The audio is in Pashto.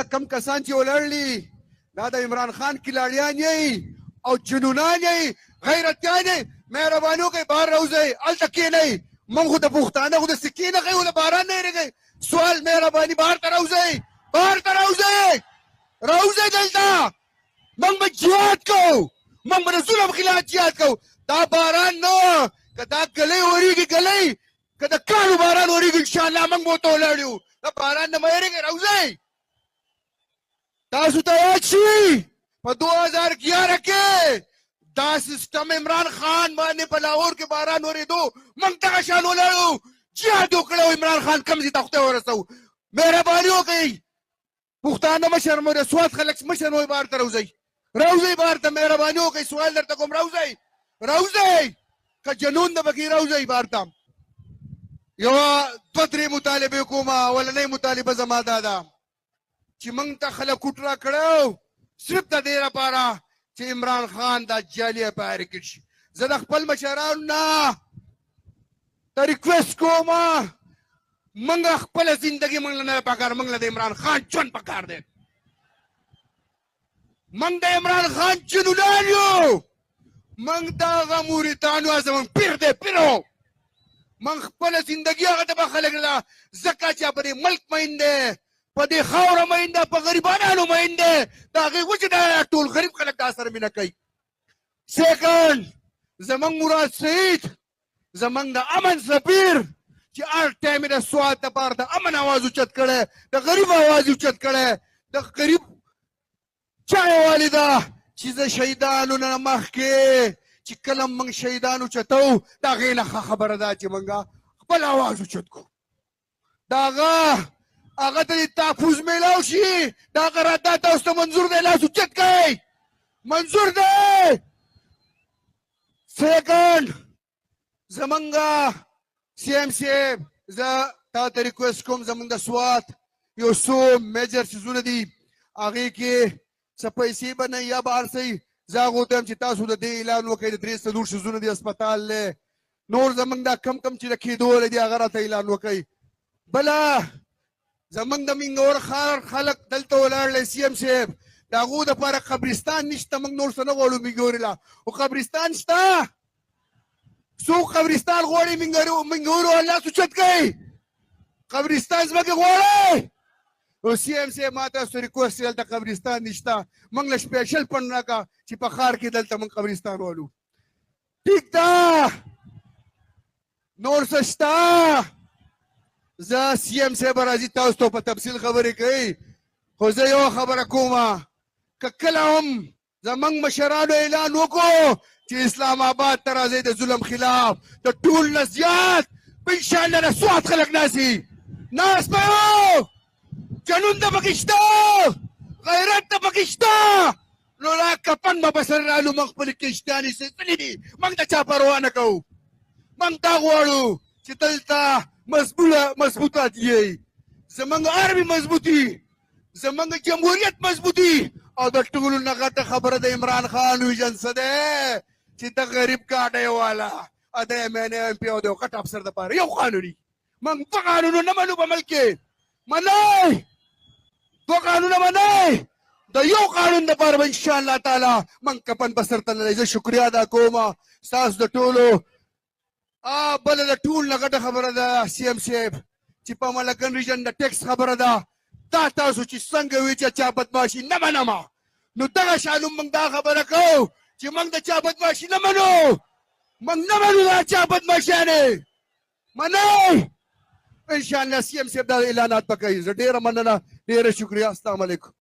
دا کم کسان چې ولاړلي دا د عمران خان کلاړیان یې او جنونان یې غیرتیان یې مهرباني وکړئ بهر راوځئ هلته کښېنئ موږ خو د پښتانه خو داسې کښېنه کوي د باران نه یېرېږئ سوال مهرباني بهر ته راوځئ بهر ته راوځئ راوځئ دلته موږ به جهاد کوو موږ به د ظلم خلاف جهاد کوو دا باران نه که دا ګلۍ ورېږي ګلۍ که د کاڼو باران ورېږي انشاءالله موږ به ورته ولاړ یو د باران نه مه یېرېږئ راوځئ تاسو ته یاد شي په 2011 کې دا سیستم عمران خان باندې په لاهور کې باران ورېدو موږ دغه شان ولاړو جهاد وکړو عمران خان کوم ځای ته خدای ورسوو مهرباني وکړئ پښتانه مشر مو د سوات خلک مشر مو بهر ته راوځئ راوځئ بهر ته مهرباني وکړئ سوال درته کوم راوځئ راوځئ که جنون د پکې راوځئ بهر ته یوه دوه درې مطالبې کوم اولنۍ مطالبه زما دا ده چې موږ ته خلک کوټ را کړی صرف د دې لپاره چې عمران خان دا جعلي پیار کړي شي زه د خپل مشرانو نه ته ریکویسټ کوم موږ خپله زندګي موږ له نه پکار موږ له د عمران خان ژوند پکار دی موږ د عمران خان جنونان یو موږ د هغه موریتانو زموږ پیر دی پیرو موږ خپله زندګي هغه ته به خلک له ځکه چې په دې ملک مین دی په دې خاوره مین ده په غریبانانو مین دی د هغې وجې دا ټول غریب خلک دا سره مینه کوي سیکنډ زموږ مراد سعید زموږ د امن سفیر چې هر ټایم یې د سوات دپاره د امن اواز اوچت کړی د غریب اواز اوچت کړی د غریب چای والده چې زه شهیدانو نه مخکې چې کله موږ شهیدان اوچتو د هغې نه ښه خبره ده چې موږ خپل اواز اوچت کړو د هغه ته دې تحفظ میلاو شي د هغه راته تاسو ته منظور دی لاس اوچت کړئ منظور دی سیکنډ زمونږ سی ایم صاحب زه تا ته ریکویسټ کوم زمونږ د سوات یو څو میجر څیزونه دي هغې کې څه پیسې به نه یا به هر څه زه هغو ته یم چې تاسو د دې اعلان وکړئ د 3 څیزونه دي اسپتال دی نور زمونږ دا کم کم چې د کېدو والی دي هغه راته اعلان وکړئ بله زمونږ د منګور ښار خلک دلته ولاړلی سی ایم صاحب د هغو دپاره قبرستان نشته موږ نور څه نه غواړو منګورې له خو قبرستان شته څوک قبرستان غواړي منګورو لاس اوچت کوئ قبرستان ځمکې غواړئ او سی ایم صاحب ما تاسو ریکویسټ دی دلته قبرستان نشته موږ له سپیشل فنډ راکړه چې په ښار کې دلته موږ قبرستان والو ټیک ده نور څه شته زه سی ایم صاحب راځي تاسو ته په تفصیل خبرې کوي خو زه یوه خبره کومه که کله هم زموږ مشرانو اعلان وکړو چې اسلام آباد ته راځئ د ظلم خلاف د ټول نه زیات په انشاءالله د سوات خلک ناسي ناست به یو جنون د پکې شته غیرت د پکې شته نو دا کفن به به سره رالو موږ خپلې کشتیانې سېڅلي دي موږ د چا پروا نه کوو موږ دا غواړو چې دلته مضبوطه دي زموږ ارمي مضبوطي زموږ جمهوریت مضبوطي او د ټولو نه غټه خبره د عمران خان ویژن څه دی چې د غریب کاډۍ والا د ایم این ایم پی او د یو غټ افسر دپاره یو قانوني موږ دوه قانونونه نه منو په ملک کې منئ دوه قانونه منئ د یو قانون دپاره به انشاءالله تعالی موږ کفن به سرته لرئ زه شکریا ادا کوم ستاسو د ټولو بله د ټول نه غټه خبره ده سی ایم صاحب چې په ملکن ریجن د ټیکس خبره ده دا تاسو چې څنګه وي چې چا بدماشي نه منمه نو دغه شانو موږ دا خبره کوو چې موږ د چا بدماشي نه منو موږ نه منو دا چا بدماشیانې منئ انشاءالله سی ایم صاحب دا اعلانات به کوي زه ډېره مننه ډېره شکریه السلام علیکم